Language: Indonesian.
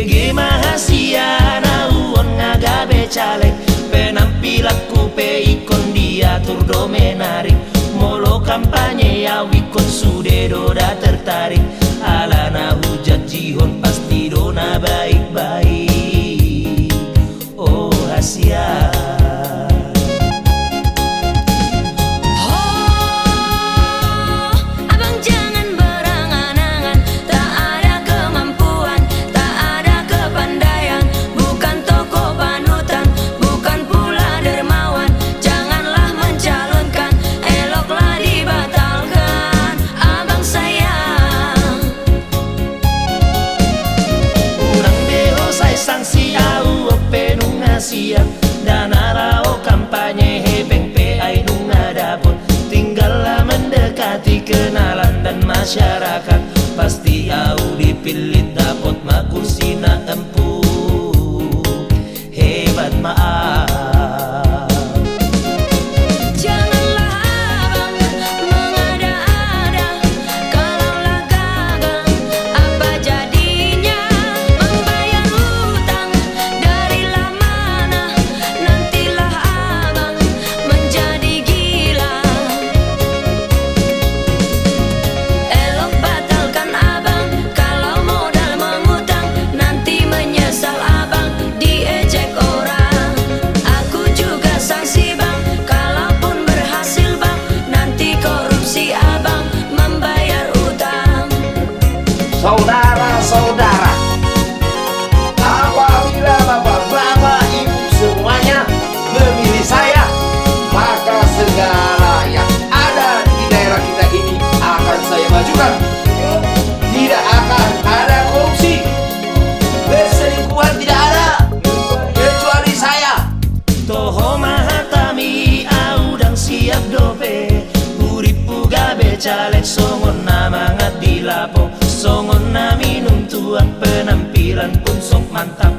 PG Mahasiana uon ngagabe caleg penampilanku pe ikon diatur do menarik molo kampanye ya wikon sude doda tertarik alana hujat jihon pasti dona baik-baik oh Hasia. Siap dan arao kampanye hebeng PI nung nadapun tinggallah mendekati kenalan dan masyarakat pasti au dipilih dapat makursi na empuk hebat maaf. Saudara-saudara, apabila bapak-bapak, ibu semuanya memilih saya, maka segala yang ada di daerah kita ini akan saya majukan. Tidak akan ada korupsi, perselingkuhan tidak ada, kecuali saya. Toho mahatami audang siap dope uripu gabe caleg songon namangat dilapo songon na minum tuang penampilan pun sok mantap